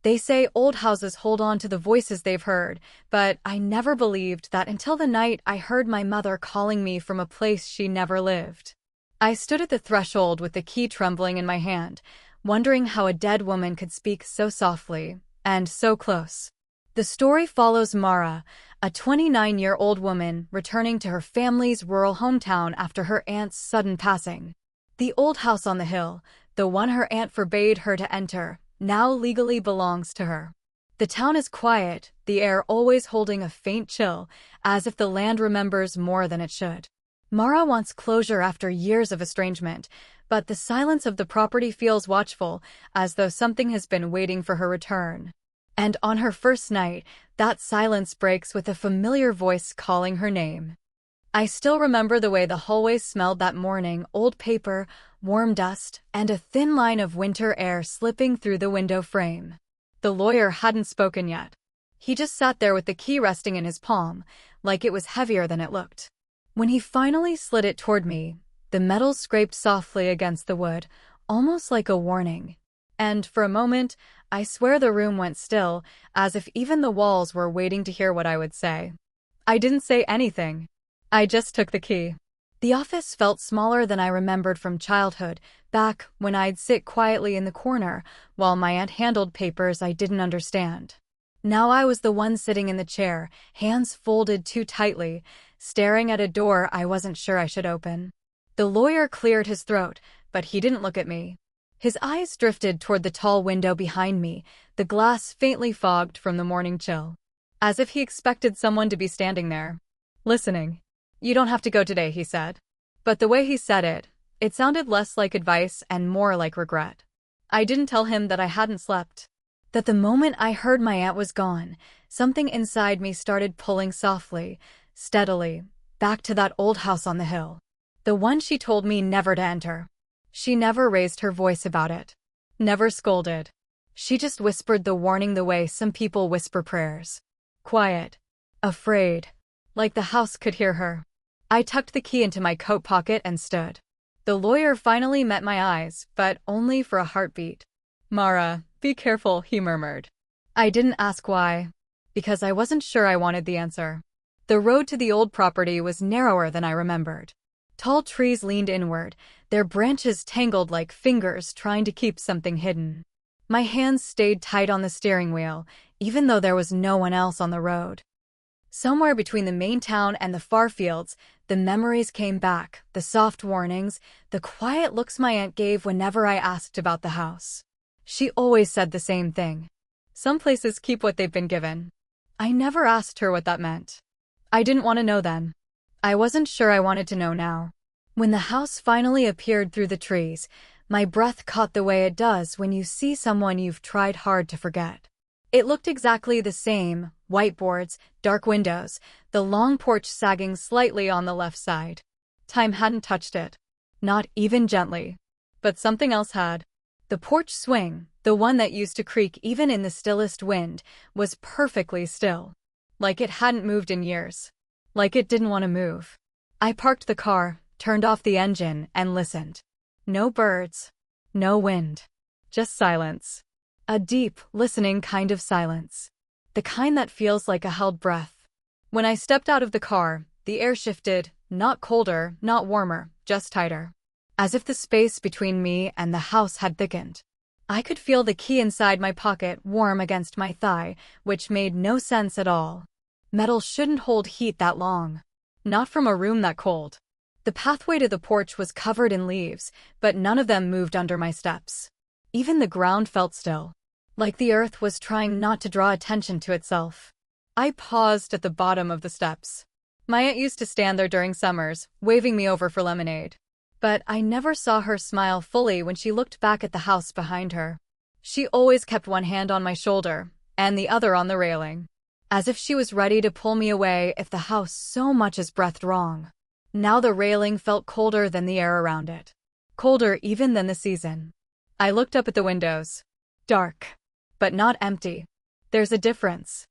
They say old houses hold on to the voices they've heard, but I never believed that until the night I heard my mother calling me from a place she never lived. I stood at the threshold with the key trembling in my hand, wondering how a dead woman could speak so softly, and so close. The story follows Mara, a 29-year-old woman returning to her family's rural hometown after her aunt's sudden passing. The old house on the hill, the one her aunt forbade her to enter, now legally belongs to her. The town is quiet, the air always holding a faint chill, as if the land remembers more than it should. Mara wants closure after years of estrangement, but the silence of the property feels watchful, as though something has been waiting for her return. And on her first night, that silence breaks with a familiar voice calling her name. I still remember the way the hallways smelled that morning: old paper, warm dust, and a thin line of winter air slipping through the window frame. The lawyer hadn't spoken yet. He just sat there with the key resting in his palm, like it was heavier than it looked. When he finally slid it toward me, the metal scraped softly against the wood, almost like a warning. And for a moment, I swear the room went still, as if even the walls were waiting to hear what I would say. I didn't say anything. I just took the key. The office felt smaller than I remembered from childhood, back when I'd sit quietly in the corner while my aunt handled papers I didn't understand. Now I was the one sitting in the chair, hands folded too tightly, staring at a door I wasn't sure I should open. The lawyer cleared his throat, but he didn't look at me. His eyes drifted toward the tall window behind me, the glass faintly fogged from the morning chill. As if he expected someone to be standing there, listening. "You don't have to go today," he said. But the way he said it, it sounded less like advice and more like regret. I didn't tell him that I hadn't slept. That the moment I heard my aunt was gone, something inside me started pulling softly, steadily, back to that old house on the hill. The one she told me never to enter. She never raised her voice about it. Never scolded. She just whispered the warning the way some people whisper prayers. Quiet. Afraid. Like the house could hear her. I tucked the key into my coat pocket and stood. The lawyer finally met my eyes, but only for a heartbeat. "Mara, be careful," he murmured. I didn't ask why. Because I wasn't sure I wanted the answer. The road to the old property was narrower than I remembered. Tall trees leaned inward, their branches tangled like fingers trying to keep something hidden. My hands stayed tight on the steering wheel, even though there was no one else on the road. Somewhere between the main town and the far fields, the memories came back, the soft warnings, the quiet looks my aunt gave whenever I asked about the house. She always said the same thing. Some places keep what they've been given. I never asked her what that meant. I didn't want to know then. I wasn't sure I wanted to know now. When the house finally appeared through the trees, my breath caught the way it does when you see someone you've tried hard to forget. It looked exactly the same: whiteboards, dark windows, the long porch sagging slightly on the left side. Time hadn't touched it. Not even gently. But something else had. The porch swing, the one that used to creak even in the stillest wind, was perfectly still. Like it hadn't moved in years. Like it didn't want to move. I parked the car, turned off the engine, and listened. No birds. No wind. Just silence. A deep, listening kind of silence. The kind that feels like a held breath. When I stepped out of the car, the air shifted, not colder, not warmer, just tighter. As if the space between me and the house had thickened. I could feel the key inside my pocket warm against my thigh, which made no sense at all. Metal shouldn't hold heat that long. Not from a room that cold. The pathway to the porch was covered in leaves, but none of them moved under my steps. Even the ground felt still. Like the earth was trying not to draw attention to itself. I paused at the bottom of the steps. My aunt used to stand there during summers, waving me over for lemonade. But I never saw her smile fully when she looked back at the house behind her. She always kept one hand on my shoulder, and the other on the railing. As if she was ready to pull me away if the house so much as breathed wrong. Now the railing felt colder than the air around it. Colder even than the season. I looked up at the windows. Dark. But not empty. There's a difference.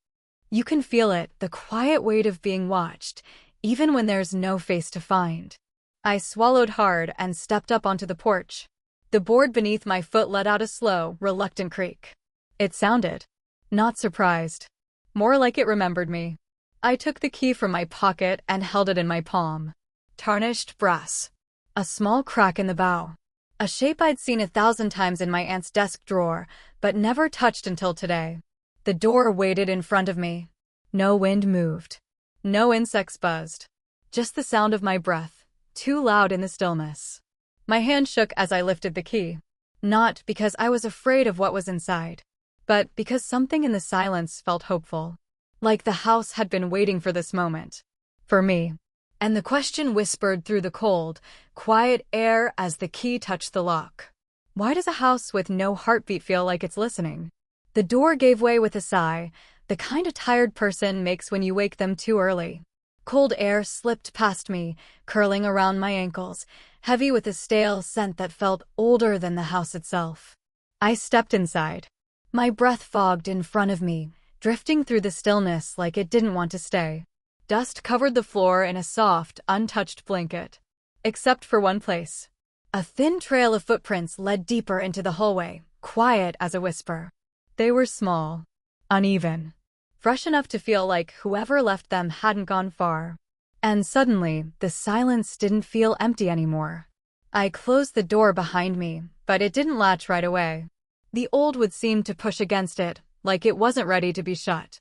You can feel it, the quiet weight of being watched, even when there's no face to find. I swallowed hard and stepped up onto the porch. The board beneath my foot let out a slow, reluctant creak. It sounded not surprised, more like it remembered me. I took the key from my pocket and held it in my palm. Tarnished brass. A small crack in the bow. A shape I'd seen 1,000 times in my aunt's desk drawer, but never touched until today. The door waited in front of me. No wind moved. No insects buzzed. Just the sound of my breath, too loud in the stillness. My hand shook as I lifted the key. Not because I was afraid of what was inside, but because something in the silence felt hopeful. Like the house had been waiting for this moment. For me. And the question whispered through the cold, quiet air as the key touched the lock. Why does a house with no heartbeat feel like it's listening? The door gave way with a sigh, the kind a tired person makes when you wake them too early. Cold air slipped past me, curling around my ankles, heavy with a stale scent that felt older than the house itself. I stepped inside. My breath fogged in front of me, drifting through the stillness like it didn't want to stay. Dust covered the floor in a soft, untouched blanket. Except for one place. A thin trail of footprints led deeper into the hallway, quiet as a whisper. They were small, uneven, fresh enough to feel like whoever left them hadn't gone far. And suddenly, the silence didn't feel empty anymore. I closed the door behind me, but it didn't latch right away. The old wood seemed to push against it, like it wasn't ready to be shut.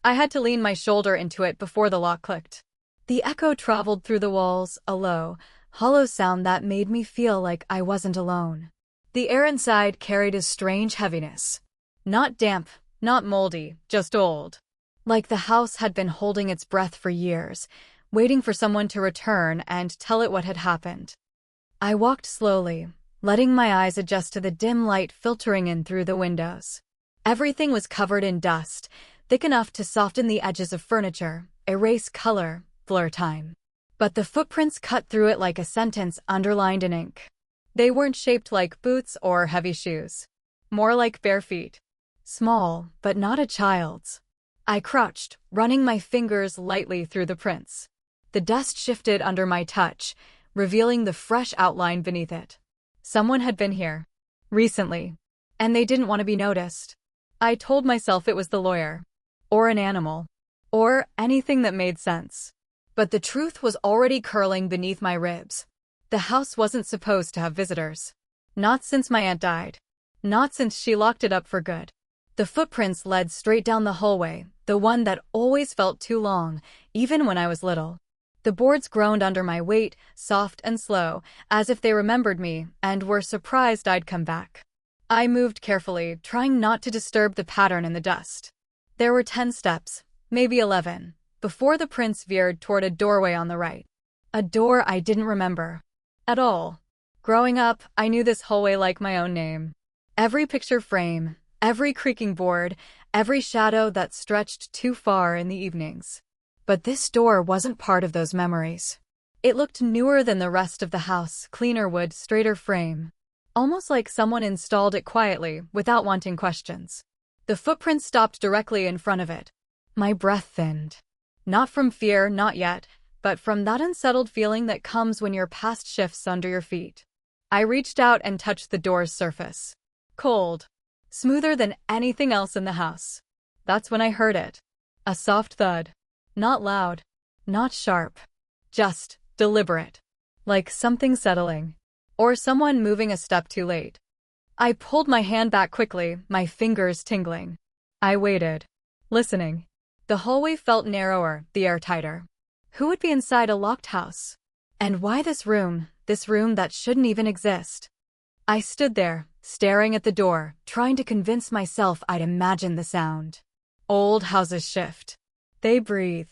I had to lean my shoulder into it before the lock clicked. The echo traveled through the walls, a low, hollow sound that made me feel like I wasn't alone. The air inside carried a strange heaviness. Not damp, not moldy, just old. Like the house had been holding its breath for years, waiting for someone to return and tell it what had happened. I walked slowly, letting my eyes adjust to the dim light filtering in through the windows. Everything was covered in dust, thick enough to soften the edges of furniture, erase color, blur time. But the footprints cut through it like a sentence underlined in ink. They weren't shaped like boots or heavy shoes. More like bare feet. Small, but not a child's. I crouched, running my fingers lightly through the prints. The dust shifted under my touch, revealing the fresh outline beneath it. Someone had been here. Recently. And they didn't want to be noticed. I told myself it was the lawyer. Or an animal. Or anything that made sense. But the truth was already curling beneath my ribs. The house wasn't supposed to have visitors. Not since my aunt died. Not since she locked it up for good. The footprints led straight down the hallway, the one that always felt too long, even when I was little. The boards groaned under my weight, soft and slow, as if they remembered me and were surprised I'd come back. I moved carefully, trying not to disturb the pattern in the dust. There were 10 steps, maybe 11, before the prints veered toward a doorway on the right. A door I didn't remember. At all. Growing up, I knew this hallway like my own name. Every picture frame, every creaking board, every shadow that stretched too far in the evenings. But this door wasn't part of those memories. It looked newer than the rest of the house, cleaner wood, straighter frame. Almost like someone installed it quietly, without wanting questions. The footprints stopped directly in front of it. My breath thinned. Not from fear, not yet, but from that unsettled feeling that comes when your past shifts under your feet. I reached out and touched the door's surface. Cold. Smoother than anything else in the house. That's when I heard it. A soft thud. Not loud. Not sharp. Just deliberate. Like something settling. Or someone moving a step too late. I pulled my hand back quickly, my fingers tingling. I waited. Listening. The hallway felt narrower, the air tighter. Who would be inside a locked house? And why this room that shouldn't even exist? I stood there, staring at the door, trying to convince myself I'd imagined the sound. Old houses shift. They breathe.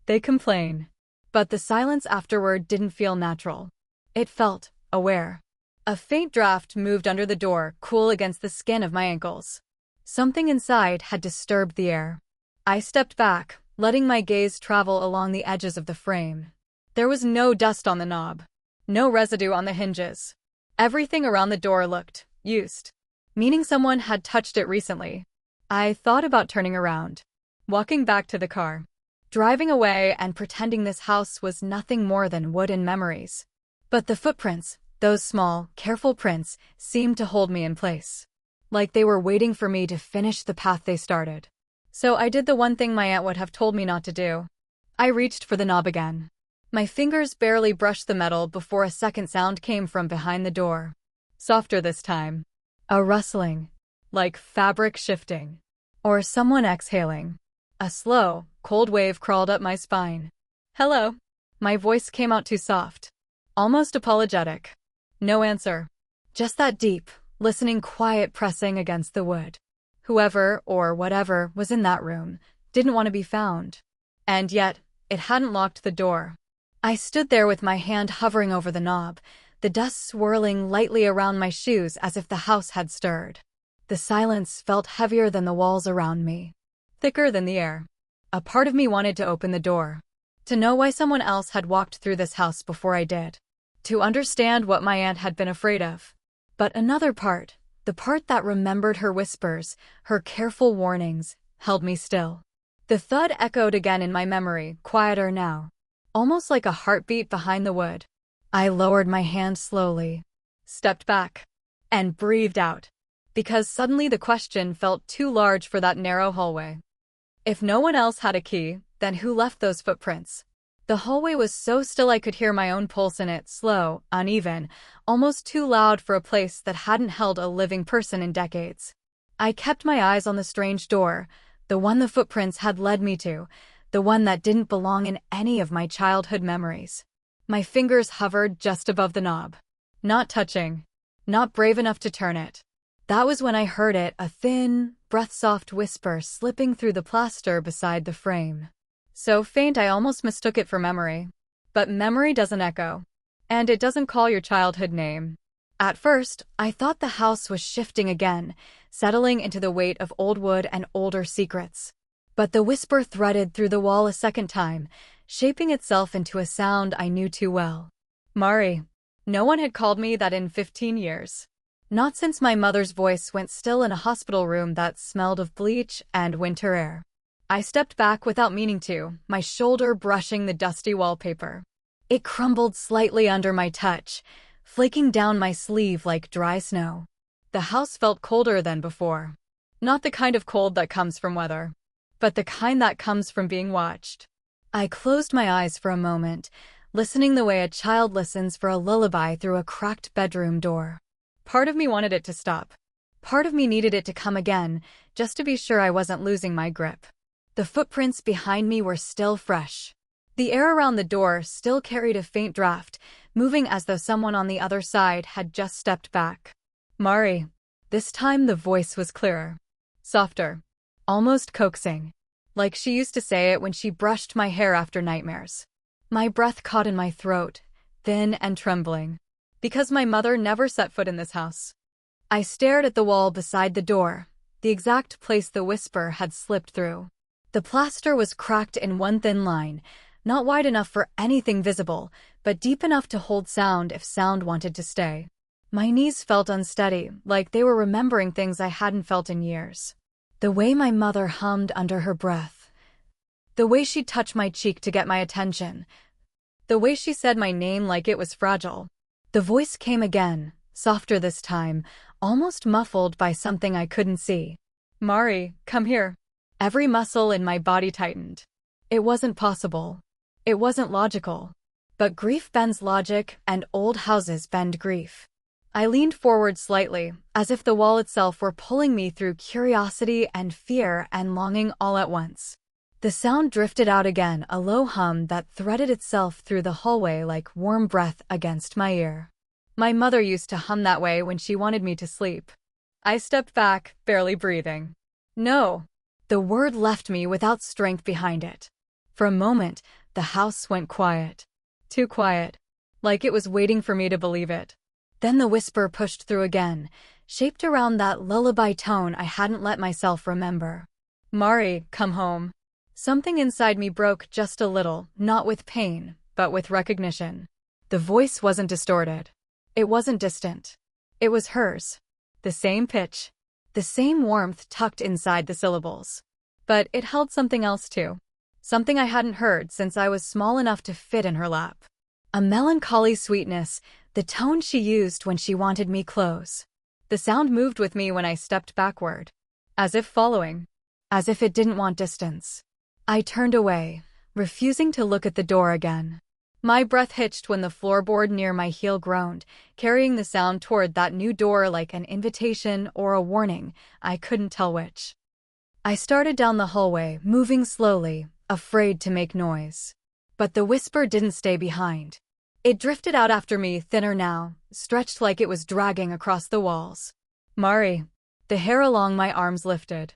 They complain. But the silence afterward didn't feel natural. It felt aware. A faint draft moved under the door, cool against the skin of my ankles. Something inside had disturbed the air. I stepped back, letting my gaze travel along the edges of the frame. There was no dust on the knob. No residue on the hinges. Everything around the door looked used, meaning someone had touched it recently. I thought about turning around, walking back to the car, driving away and pretending this house was nothing more than wood and memories. But the footprints, those small, careful prints, seemed to hold me in place. like they were waiting for me to finish the path they started. So I did the one thing my aunt would have told me not to do. I reached for the knob again. My fingers barely brushed the metal before a second sound came from behind the door. Softer this time. A rustling, like fabric shifting, or someone exhaling. A slow, cold wave crawled up my spine. Hello. My voice came out too soft, almost apologetic. No answer. Just that deep, listening quiet pressing against the wood. Whoever, or whatever, was in that room, didn't want to be found. And yet, it hadn't locked the door. I stood there with my hand hovering over the knob, the dust swirling lightly around my shoes as if the house had stirred. The silence felt heavier than the walls around me, thicker than the air. A part of me wanted to open the door, to know why someone else had walked through this house before I did, to understand what my aunt had been afraid of. But another part, the part that remembered her whispers, her careful warnings, held me still. The thud echoed again in my memory, quieter now, almost like a heartbeat behind the wood. I lowered my hand slowly, stepped back, and breathed out, because suddenly the question felt too large for that narrow hallway. If no one else had a key, then who left those footprints? The hallway was so still I could hear my own pulse in it, slow, uneven, almost too loud for a place that hadn't held a living person in decades. I kept my eyes on the strange door, the one the footprints had led me to, the one that didn't belong in any of my childhood memories. My fingers hovered just above the knob. Not touching. Not brave enough to turn it. That was when I heard it, a thin, breath-soft whisper slipping through the plaster beside the frame. So faint I almost mistook it for memory. But memory doesn't echo. And it doesn't call your childhood name. At first, I thought the house was shifting again, settling into the weight of old wood and older secrets. But the whisper threaded through the wall a second time, shaping itself into a sound I knew too well. Mari. No one had called me that in 15 years. Not since my mother's voice went still in a hospital room that smelled of bleach and winter air. I stepped back without meaning to, my shoulder brushing the dusty wallpaper. It crumbled slightly under my touch, flaking down my sleeve like dry snow. The house felt colder than before. Not the kind of cold that comes from weather, but the kind that comes from being watched. I closed my eyes for a moment, listening the way a child listens for a lullaby through a cracked bedroom door. Part of me wanted it to stop. Part of me needed it to come again, just to be sure I wasn't losing my grip. The footprints behind me were still fresh. The air around the door still carried a faint draft, moving as though someone on the other side had just stepped back. Mari. This time the voice was clearer. Softer. Almost coaxing. Like she used to say it when she brushed my hair after nightmares. My breath caught in my throat, thin and trembling. Because my mother never set foot in this house. I stared at the wall beside the door, the exact place the whisper had slipped through. The plaster was cracked in one thin line, not wide enough for anything visible, but deep enough to hold sound if sound wanted to stay. My knees felt unsteady, like they were remembering things I hadn't felt in years. The way my mother hummed under her breath. The way she'd touch my cheek to get my attention. The way she said my name like it was fragile. The voice came again, softer this time, almost muffled by something I couldn't see. Mari, come here. Every muscle in my body tightened. It wasn't possible. It wasn't logical. But grief bends logic, and old houses bend grief. I leaned forward slightly, as if the wall itself were pulling me through curiosity and fear and longing all at once. The sound drifted out again, a low hum that threaded itself through the hallway like warm breath against my ear. My mother used to hum that way when she wanted me to sleep. I stepped back, barely breathing. No. The word left me without strength behind it. For a moment, the house went quiet. Too quiet. Like it was waiting for me to believe it. Then the whisper pushed through again, shaped around that lullaby tone I hadn't let myself remember. Mari, come home. Something inside me broke just a little, not with pain, but with recognition. The voice wasn't distorted. It wasn't distant. It was hers. The same pitch. The same warmth tucked inside the syllables. But it held something else too. Something I hadn't heard since I was small enough to fit in her lap. A melancholy sweetness, the tone she used when she wanted me close. The sound moved with me when I stepped backward, as if following, as if it didn't want distance. I turned away, refusing to look at the door again. My breath hitched when the floorboard near my heel groaned, carrying the sound toward that new door like an invitation or a warning. I couldn't tell which. I started down the hallway, moving slowly, afraid to make noise. But the whisper didn't stay behind. It drifted out after me, thinner now, stretched like it was dragging across the walls. Mari. The hair along my arms lifted.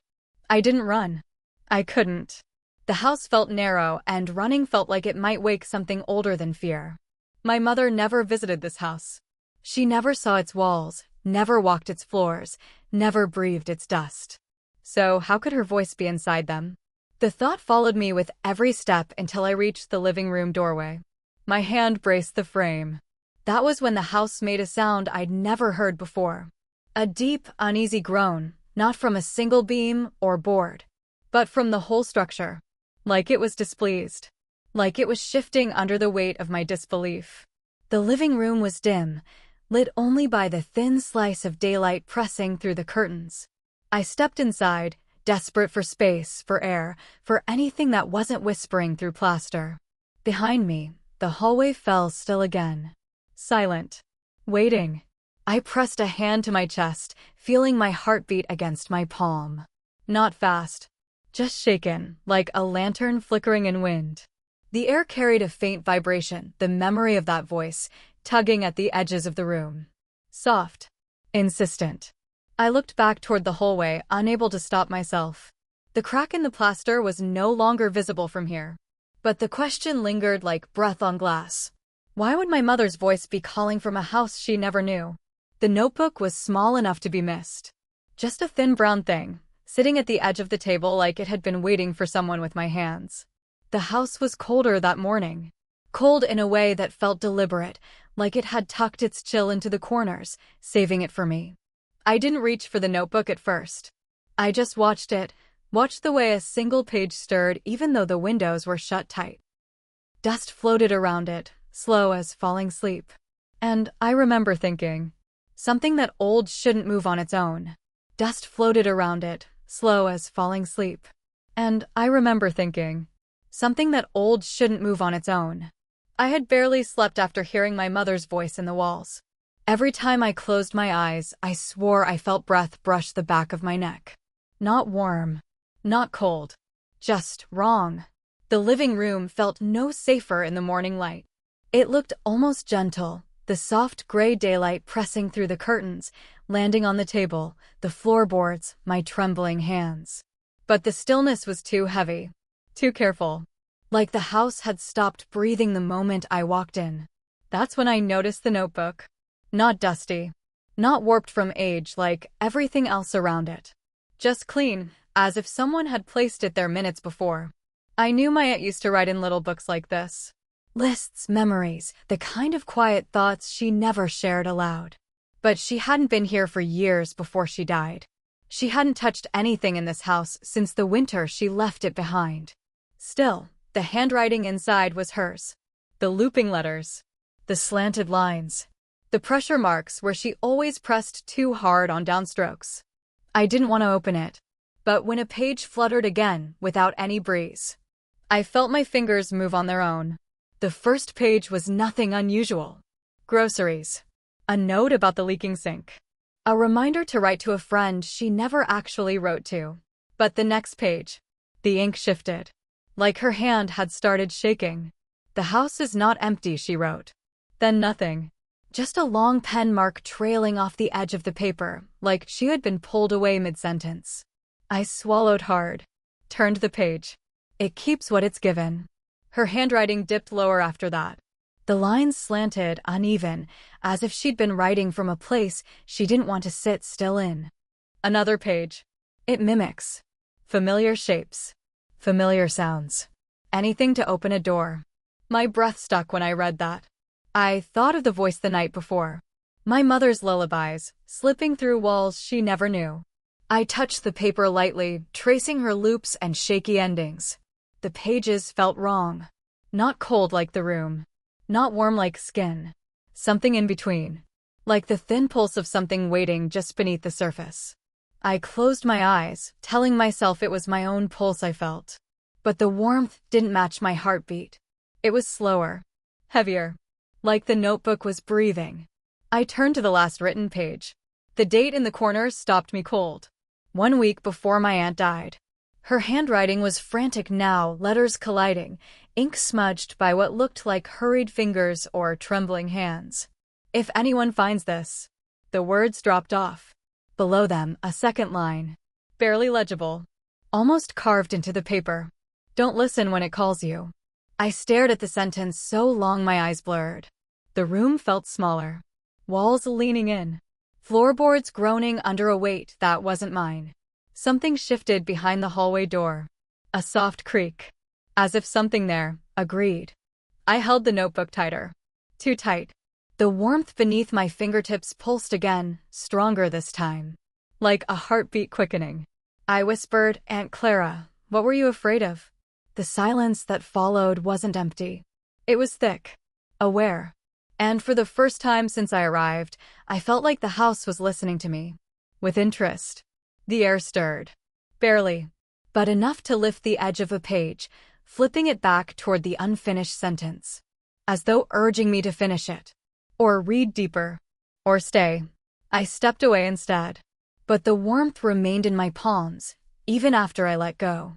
I didn't run. I couldn't. The house felt narrow, and running felt like it might wake something older than fear. My mother never visited this house. She never saw its walls, never walked its floors, never breathed its dust. So how could her voice be inside them? The thought followed me with every step until I reached the living room doorway. My hand braced the frame. That was when the house made a sound I'd never heard before. A deep, uneasy groan, not from a single beam or board, but from the whole structure. Like it was displeased. Like it was shifting under the weight of my disbelief. The living room was dim, lit only by the thin slice of daylight pressing through the curtains. I stepped inside, desperate for space, for air, for anything that wasn't whispering through plaster. Behind me, the hallway fell still again. Silent. Waiting. I pressed a hand to my chest, feeling my heartbeat against my palm. Not fast. Just shaken, like a lantern flickering in wind. The air carried a faint vibration, the memory of that voice, tugging at the edges of the room. Soft. Insistent. I looked back toward the hallway, unable to stop myself. The crack in the plaster was no longer visible from here. But the question lingered like breath on glass. Why would my mother's voice be calling from a house she never knew? The notebook was small enough to be missed. Just a thin brown thing, sitting at the edge of the table like it had been waiting for someone with my hands. The house was colder that morning. Cold in a way that felt deliberate, like it had tucked its chill into the corners, saving it for me. I didn't reach for the notebook at first. I just watched the way a single page stirred even though the windows were shut tight. Dust floated around it, slow as falling sleep. And I remember thinking, something that old shouldn't move on its own. Dust floated around it, slow as falling sleep. And I remember thinking, something that old shouldn't move on its own. I had barely slept after hearing my mother's voice in the walls. Every time I closed my eyes, I swore I felt breath brush the back of my neck. Not warm. Not cold. Just wrong. The living room felt no safer in the morning light. It looked almost gentle, the soft gray daylight pressing through the curtains, landing on the table, the floorboards, my trembling hands. But the stillness was too heavy. Too careful. Like the house had stopped breathing the moment I walked in. That's when I noticed the notebook. Not dusty. Not warped from age like everything else around it. Just clean, as if someone had placed it there minutes before. I knew my aunt used to write in little books like this. Lists, memories, the kind of quiet thoughts she never shared aloud. But she hadn't been here for years before she died. She hadn't touched anything in this house since the winter she left it behind. Still, the handwriting inside was hers. The looping letters. The slanted lines. The pressure marks where she always pressed too hard on downstrokes. I didn't want to open it. But when a page fluttered again, without any breeze, I felt my fingers move on their own. The first page was nothing unusual. Groceries. A note about the leaking sink. A reminder to write to a friend she never actually wrote to. But the next page. The ink shifted. Like her hand had started shaking. The house is not empty, she wrote. Then nothing. Just a long pen mark trailing off the edge of the paper, like she had been pulled away mid-sentence. I swallowed hard. Turned the page. It keeps what it's given. Her handwriting dipped lower after that. The lines slanted, uneven, as if she'd been writing from a place she didn't want to sit still in. Another page. It mimics. Familiar shapes. Familiar sounds. Anything to open a door. My breath stuck when I read that. I thought of the voice the night before. My mother's lullabies, slipping through walls she never knew. I touched the paper lightly, tracing her loops and shaky endings. The pages felt wrong. Not cold like the room. Not warm like skin. Something in between. like the thin pulse of something waiting just beneath the surface. I closed my eyes, telling myself it was my own pulse I felt. But the warmth didn't match my heartbeat. It was slower, heavier, like the notebook was breathing. I turned to the last written page. The date in the corner stopped me cold. 1 week before my aunt died. Her handwriting was frantic now, letters colliding, ink smudged by what looked like hurried fingers or trembling hands. If anyone finds this. The words dropped off. Below them, a second line. Barely legible. Almost carved into the paper. Don't listen when it calls you. I stared at the sentence so long my eyes blurred. The room felt smaller. Walls leaning in. Floorboards groaning under a weight that wasn't mine. Something shifted behind the hallway door. A soft creak. As if something there agreed. I held the notebook tighter. Too tight. The warmth beneath my fingertips pulsed again, stronger this time. Like a heartbeat quickening. I whispered, "Aunt Clara, what were you afraid of?" The silence that followed wasn't empty. It was thick. Aware. And for the first time since I arrived, I felt like the house was listening to me. With interest. The air stirred. Barely. But enough to lift the edge of a page, flipping it back toward the unfinished sentence. As though urging me to finish it. Or read deeper. Or stay. I stepped away instead. But the warmth remained in my palms, even after I let go.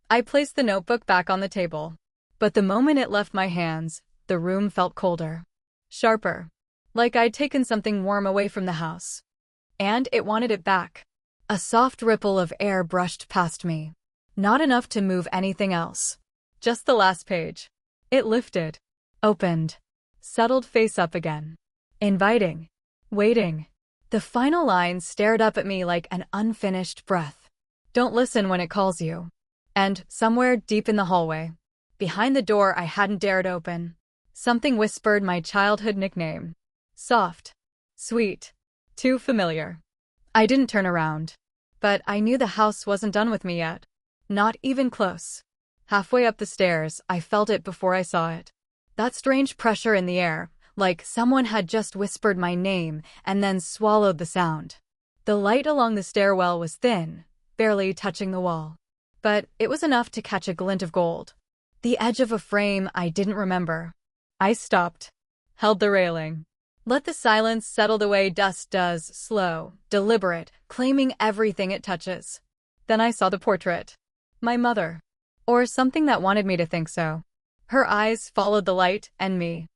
I placed the notebook back on the table. But the moment it left my hands, the room felt colder. Sharper. Like I'd taken something warm away from the house. And it wanted it back. A soft ripple of air brushed past me. Not enough to move anything else. Just the last page. It lifted. Opened. Settled face up again. Inviting. Waiting. The final line stared up at me like an unfinished breath. Don't listen when it calls you. And, somewhere deep in the hallway, behind the door I hadn't dared open, something whispered my childhood nickname. Soft. Sweet. Too familiar. I didn't turn around. But I knew the house wasn't done with me yet. Not even close. Halfway up the stairs, I felt it before I saw it. That strange pressure in the air, like someone had just whispered my name and then swallowed the sound. The light along the stairwell was thin, barely touching the wall. But it was enough to catch a glint of gold. The edge of a frame I didn't remember. I stopped. Held the railing. Let the silence settle the way dust does, slow, deliberate, claiming everything it touches. Then I saw the portrait. My mother. Or something that wanted me to think so. Her eyes followed the light and me.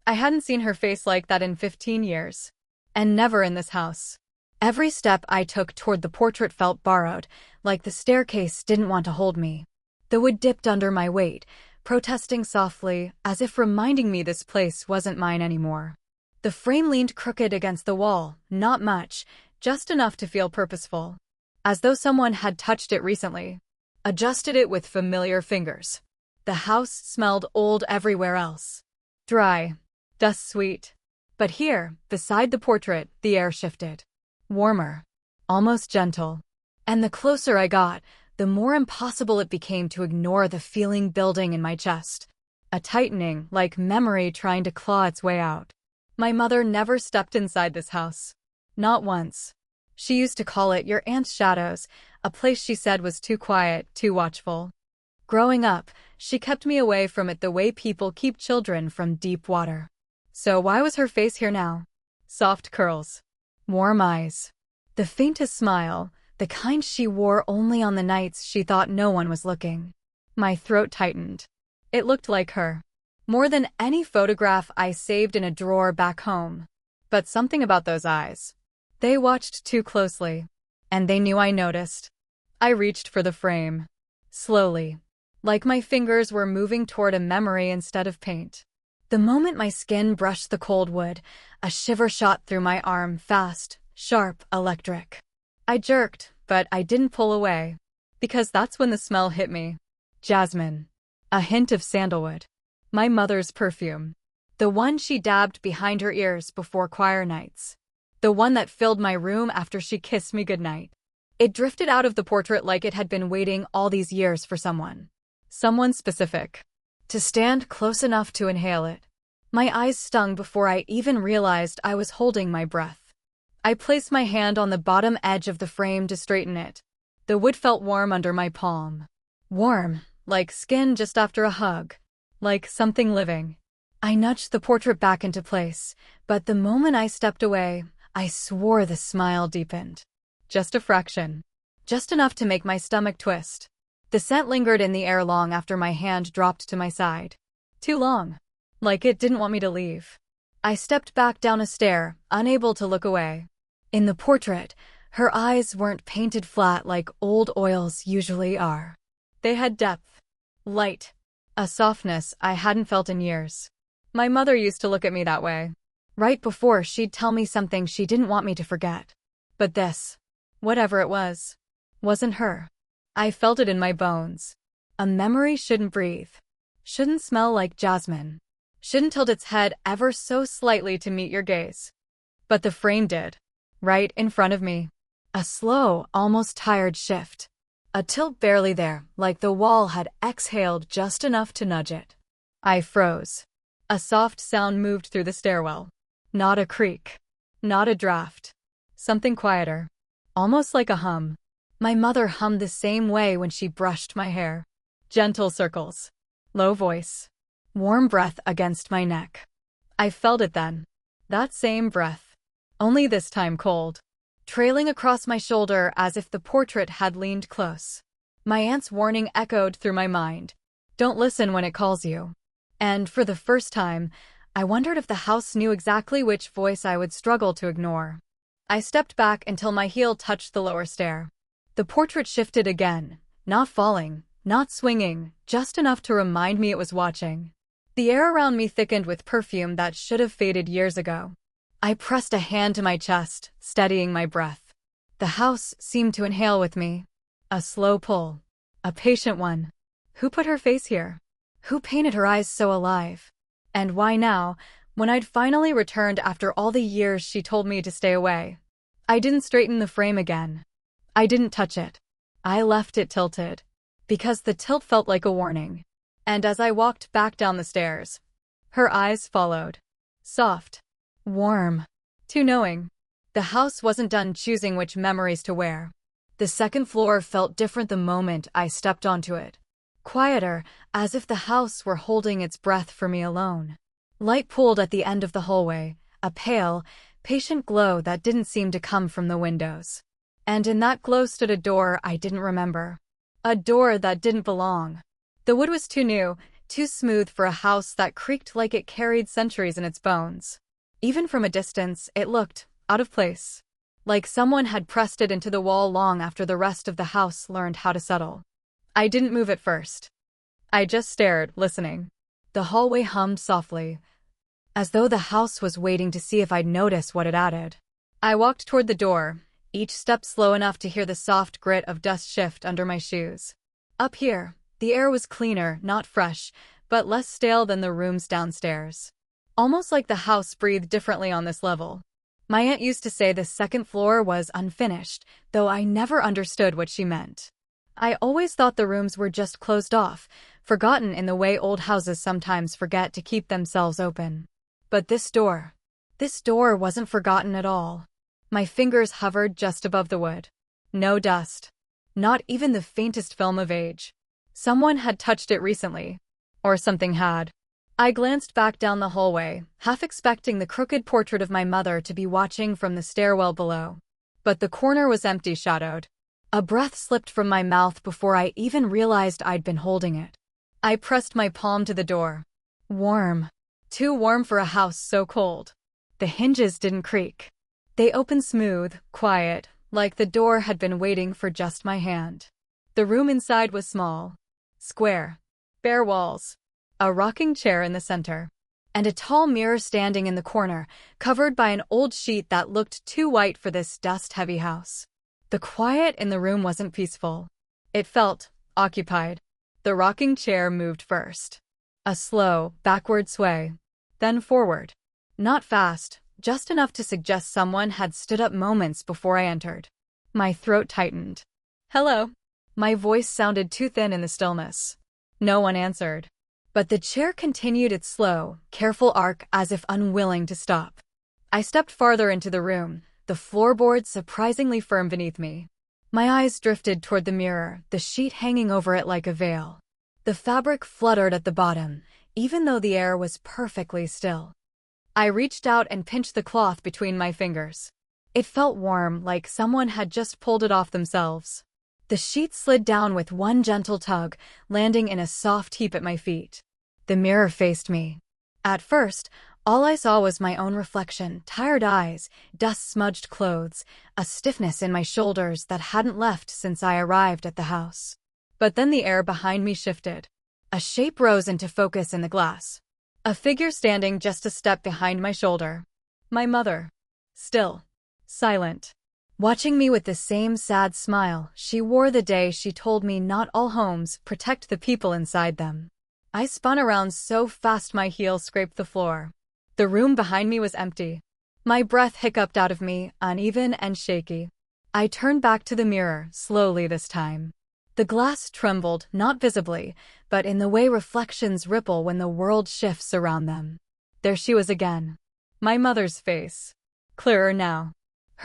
I hadn't seen her face like that in 15 years. And never in this house. Every step I took toward the portrait felt borrowed, like the staircase didn't want to hold me. The wood dipped under my weight, protesting softly, as if reminding me this place wasn't mine anymore. The frame leaned crooked against the wall, not much, just enough to feel purposeful. As though someone had touched it recently. Adjusted it with familiar fingers. The house smelled old everywhere else. Dry. Dust sweet. But here, beside the portrait, the air shifted. Warmer. Almost gentle. And the closer I got, the more impossible it became to ignore the feeling building in my chest. A tightening, like memory trying to claw its way out. My mother never stepped inside this house. Not once. She used to call it your aunt's shadows, a place she said was too quiet, too watchful. Growing up, she kept me away from it the way people keep children from deep water. So why was her face here now? Soft curls. Warm eyes. The faintest smile, the kind she wore only on the nights she thought no one was looking. My throat tightened. It looked like her. More than any photograph I saved in a drawer back home. But something about those eyes. They watched too closely. And they knew I noticed. I reached for the frame. Slowly. Like my fingers were moving toward a memory instead of paint. The moment my skin brushed the cold wood, a shiver shot through my arm, fast, sharp, electric. I jerked, but I didn't pull away. Because that's when the smell hit me. Jasmine. A hint of sandalwood. My mother's perfume. The one she dabbed behind her ears before choir nights. The one that filled my room after she kissed me goodnight. It drifted out of the portrait like it had been waiting all these years for someone. Someone specific. To stand close enough to inhale it. My eyes stung before I even realized I was holding my breath. I placed my hand on the bottom edge of the frame to straighten it. The wood felt warm under my palm. Warm, like skin just after a hug. Like something living. I nudged the portrait back into place, but the moment I stepped away, I swore the smile deepened. Just a fraction. Just enough to make my stomach twist. The scent lingered in the air long after my hand dropped to my side. Too long. Like it didn't want me to leave. I stepped back down a stair, unable to look away. In the portrait, her eyes weren't painted flat like old oils usually are. They had depth. Light. A softness I hadn't felt in years. My mother used to look at me that way. Right before she'd tell me something she didn't want me to forget. But this, whatever it was, wasn't her. I felt it in my bones. A memory shouldn't breathe. Shouldn't smell like jasmine. Shouldn't tilt its head ever so slightly to meet your gaze. But the frame did. Right in front of me. A slow, almost tired shift. A tilt barely there, like the wall had exhaled just enough to nudge it. I froze. A soft sound moved through the stairwell. Not a creak. Not a draft. Something quieter. Almost like a hum. My mother hummed the same way when she brushed my hair. Gentle circles. Low voice. Warm breath against my neck. I felt it then. That same breath. Only this time cold. Trailing across my shoulder as if the portrait had leaned close. My aunt's warning echoed through my mind. Don't listen when it calls you. And for the first time, I wondered if the house knew exactly which voice I would struggle to ignore. I stepped back until my heel touched the lower stair. The portrait shifted again, not falling, not swinging, just enough to remind me it was watching. The air around me thickened with perfume that should have faded years ago. I pressed a hand to my chest, steadying my breath. The house seemed to inhale with me. A slow pull. A patient one. Who put her face here? Who painted her eyes so alive? And why now, when I'd finally returned after all the years she told me to stay away? I didn't straighten the frame again. I didn't touch it. I left it tilted. Because the tilt felt like a warning. And as I walked back down the stairs, her eyes followed. Soft. Warm. Too knowing. The house wasn't done choosing which memories to wear. The second floor felt different the moment I stepped onto it. Quieter, as if the house were holding its breath for me alone. Light pooled at the end of the hallway, a pale, patient glow that didn't seem to come from the windows. And in that glow stood a door I didn't remember. A door that didn't belong. The wood was too new, too smooth for a house that creaked like it carried centuries in its bones. Even from a distance, it looked out of place. Like someone had pressed it into the wall long after the rest of the house learned how to settle. I didn't move at first. I just stared, listening. The hallway hummed softly, as though the house was waiting to see if I'd notice what it added. I walked toward the door, each step slow enough to hear the soft grit of dust shift under my shoes. Up here, the air was cleaner, not fresh, but less stale than the rooms downstairs. Almost like the house breathed differently on this level. My aunt used to say the second floor was unfinished, though I never understood what she meant. I always thought the rooms were just closed off, forgotten in the way old houses sometimes forget to keep themselves open. But this door wasn't forgotten at all. My fingers hovered just above the wood. No dust. Not even the faintest film of age. Someone had touched it recently. Or something had. I glanced back down the hallway, half expecting the crooked portrait of my mother to be watching from the stairwell below. But the corner was empty, shadowed. A breath slipped from my mouth before I even realized I'd been holding it. I pressed my palm to the door. Warm. Too warm for a house so cold. The hinges didn't creak. They opened smooth, quiet, like the door had been waiting for just my hand. The room inside was small. Square. Bare walls. A rocking chair in the center. And a tall mirror standing in the corner, covered by an old sheet that looked too white for this dust-heavy house. The quiet in the room wasn't peaceful. It felt occupied. The rocking chair moved first. A slow, backward sway. Then forward. Not fast, just enough to suggest someone had stood up moments before I entered. My throat tightened. Hello. My voice sounded too thin in the stillness. No one answered. But the chair continued its slow, careful arc as if unwilling to stop. I stepped farther into the room, the floorboards surprisingly firm beneath me. My eyes drifted toward the mirror, the sheet hanging over it like a veil. The fabric fluttered at the bottom, even though the air was perfectly still. I reached out and pinched the cloth between my fingers. It felt warm, like someone had just pulled it off themselves. The sheet slid down with one gentle tug, landing in a soft heap at my feet. The mirror faced me. At first, all I saw was my own reflection, tired eyes, dust-smudged clothes, a stiffness in my shoulders that hadn't left since I arrived at the house. But then the air behind me shifted. A shape rose into focus in the glass. A figure standing just a step behind my shoulder. My mother. Still. Silent. Watching me with the same sad smile she wore the day she told me not all homes protect the people inside them. I spun around so fast my heel scraped the floor. The room behind me was empty. My breath hiccuped out of me, uneven and shaky. I turned back to the mirror, slowly this time. The glass trembled, not visibly, but in the way reflections ripple when the world shifts around them. There she was again. My mother's face. Clearer now.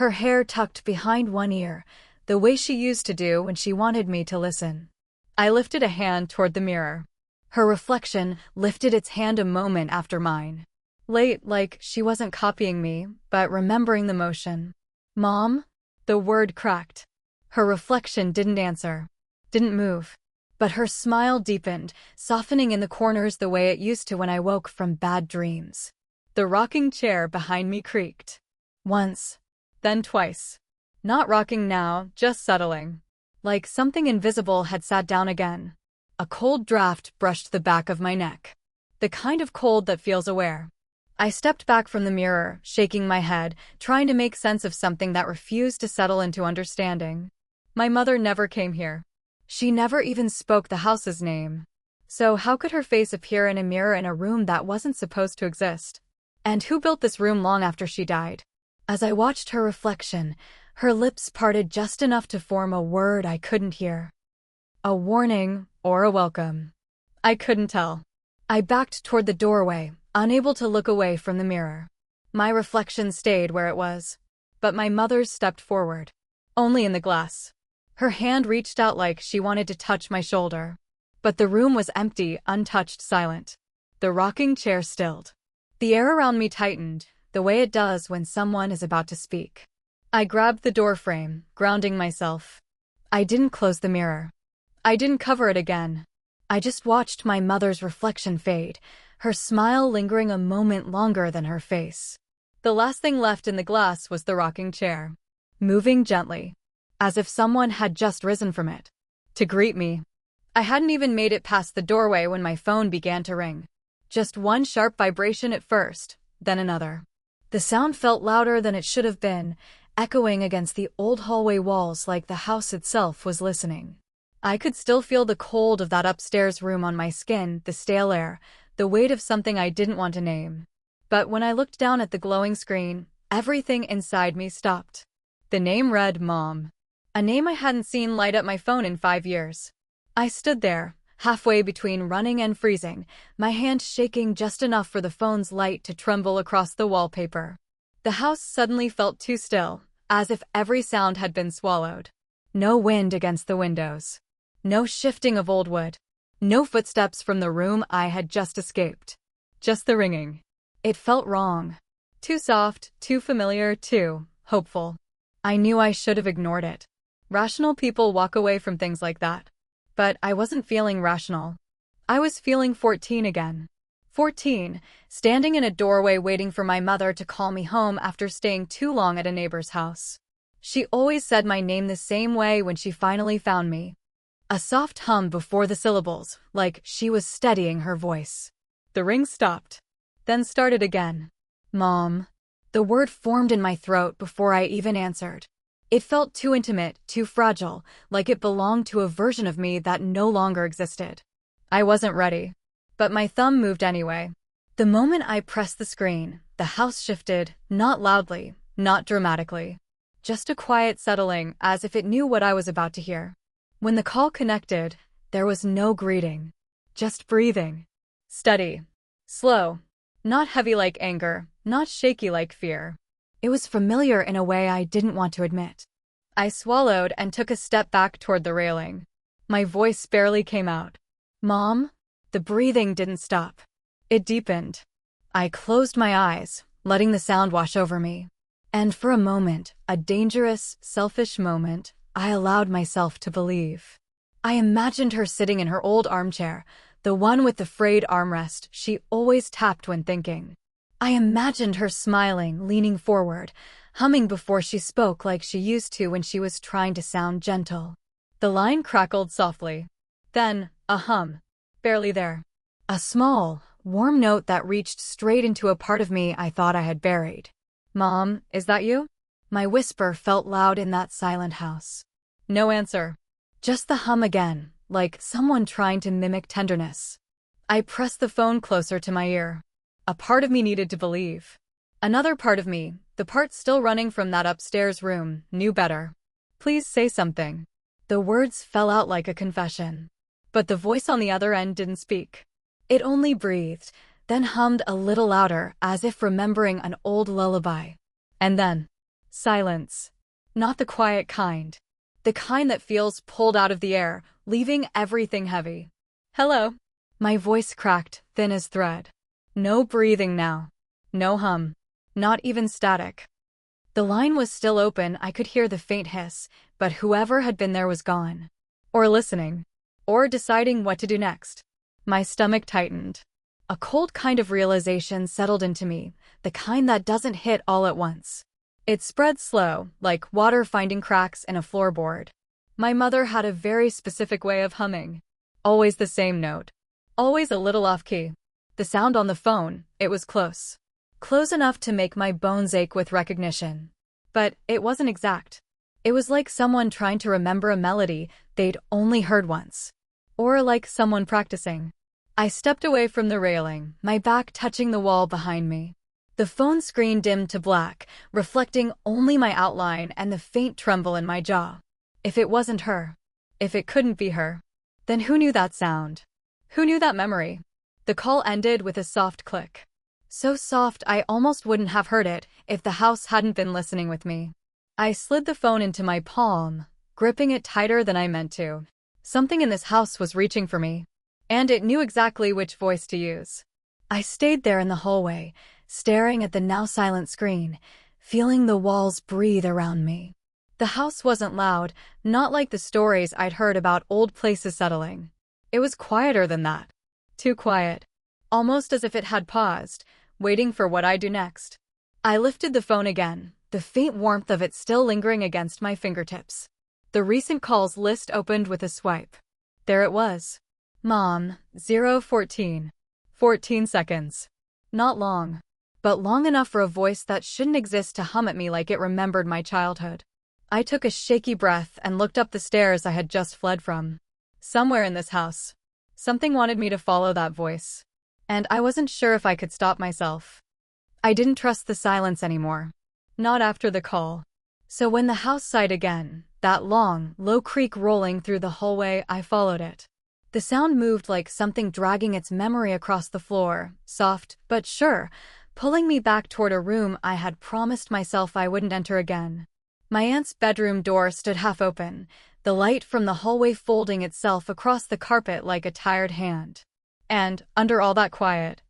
Her hair tucked behind one ear, the way she used to do when she wanted me to listen. I lifted a hand toward the mirror. Her reflection lifted its hand a moment after mine. Late, like she wasn't copying me, but remembering the motion. Mom? The word cracked. Her reflection didn't answer. Didn't move. But her smile deepened, softening in the corners the way it used to when I woke from bad dreams. The rocking chair behind me creaked. Once. Then twice. Not rocking now, just settling. Like something invisible had sat down again. A cold draft brushed the back of my neck. The kind of cold that feels aware. I stepped back from the mirror, shaking my head, trying to make sense of something that refused to settle into understanding. My mother never came here. She never even spoke the house's name. So how could her face appear in a mirror in a room that wasn't supposed to exist? And who built this room long after she died? As I watched her reflection, her lips parted just enough to form a word I couldn't hear. A warning or a welcome. I couldn't tell. I backed toward the doorway, unable to look away from the mirror. My reflection stayed where it was. But my mother's stepped forward. Only in the glass. Her hand reached out like she wanted to touch my shoulder. But the room was empty, untouched, silent. The rocking chair stilled. The air around me tightened, the way it does when someone is about to speak. I grabbed the doorframe, grounding myself. I didn't close the mirror. I didn't cover it again. I just watched my mother's reflection fade, her smile lingering a moment longer than her face. The last thing left in the glass was the rocking chair, moving gently, as if someone had just risen from it, to greet me. I hadn't even made it past the doorway when my phone began to ring. Just one sharp vibration at first, then another. The sound felt louder than it should have been, echoing against the old hallway walls like the house itself was listening. I could still feel the cold of that upstairs room on my skin, the stale air, the weight of something I didn't want to name. But when I looked down at the glowing screen, everything inside me stopped. The name read Mom. A name I hadn't seen light up my phone in 5 years. I stood there, halfway between running and freezing, my hand shaking just enough for the phone's light to tremble across the wallpaper. The house suddenly felt too still, as if every sound had been swallowed. No wind against the windows. No shifting of old wood. No footsteps from the room I had just escaped. Just the ringing. It felt wrong. Too soft, too familiar, too hopeful. I knew I should have ignored it. Rational people walk away from things like that. But I wasn't feeling rational. I was feeling 14 again. 14, standing in a doorway waiting for my mother to call me home after staying too long at a neighbor's house. She always said my name the same way when she finally found me. A soft hum before the syllables, like she was steadying her voice. The ring stopped, then started again. Mom. The word formed in my throat before I even answered. It felt too intimate, too fragile, like it belonged to a version of me that no longer existed. I wasn't ready. But my thumb moved anyway. The moment I pressed the screen, the house shifted, not loudly, not dramatically. Just a quiet settling, as if it knew what I was about to hear. When the call connected, there was no greeting. Just breathing. Steady. Slow. Not heavy like anger, not shaky like fear. It was familiar in a way I didn't want to admit. I swallowed and took a step back toward the railing. My voice barely came out. Mom? The breathing didn't stop. It deepened. I closed my eyes, letting the sound wash over me. And for a moment, a dangerous, selfish moment, I allowed myself to believe. I imagined her sitting in her old armchair, the one with the frayed armrest she always tapped when thinking. I imagined her smiling, leaning forward, humming before she spoke like she used to when she was trying to sound gentle. The line crackled softly. Then, a hum. Barely there. A small, warm note that reached straight into a part of me I thought I had buried. Mom, is that you? My whisper felt loud in that silent house. No answer. Just the hum again, like someone trying to mimic tenderness. I pressed the phone closer to my ear. A part of me needed to believe. Another part of me, the part still running from that upstairs room, knew better. Please say something. The words fell out like a confession. But the voice on the other end didn't speak. It only breathed, then hummed a little louder as if remembering an old lullaby. And then, silence. Not the quiet kind. The kind that feels pulled out of the air, leaving everything heavy. Hello. My voice cracked, thin as thread. No breathing now. No hum. Not even static. The line was still open, I could hear the faint hiss, but whoever had been there was gone. Or listening. Or deciding what to do next. My stomach tightened. A cold kind of realization settled into me, the kind that doesn't hit all at once. It spread slow, like water finding cracks in a floorboard. My mother had a very specific way of humming. Always the same note. Always a little off-key. The sound on the phone, it was close. Close enough to make my bones ache with recognition. But it wasn't exact. It was like someone trying to remember a melody they'd only heard once. Or like someone practicing. I stepped away from the railing, my back touching the wall behind me. The phone screen dimmed to black, reflecting only my outline and the faint tremble in my jaw. If it wasn't her, if it couldn't be her, then who knew that sound? Who knew that memory? The call ended with a soft click. So soft I almost wouldn't have heard it if the house hadn't been listening with me. I slid the phone into my palm, gripping it tighter than I meant to. Something in this house was reaching for me, and it knew exactly which voice to use. I stayed there in the hallway, staring at the now silent screen, feeling the walls breathe around me. The house wasn't loud, not like the stories I'd heard about old places settling. It was quieter than that. Too quiet. Almost as if it had paused, waiting for what I'd do next. I lifted the phone again, the faint warmth of it still lingering against my fingertips. The recent calls list opened with a swipe. There it was. Mom, 014. 14 seconds. Not long, but long enough for a voice that shouldn't exist to hum at me like it remembered my childhood. I took a shaky breath and looked up the stairs I had just fled from. Somewhere in this house, something wanted me to follow that voice. And I wasn't sure if I could stop myself. I didn't trust the silence anymore. Not after the call. So when the house sighed again, that long, low creak rolling through the hallway, I followed it. The sound moved like something dragging its memory across the floor, soft but sure, pulling me back toward a room I had promised myself I wouldn't enter again. My aunt's bedroom door stood half open, the light from the hallway folding itself across the carpet like a tired hand. And, under all that quiet,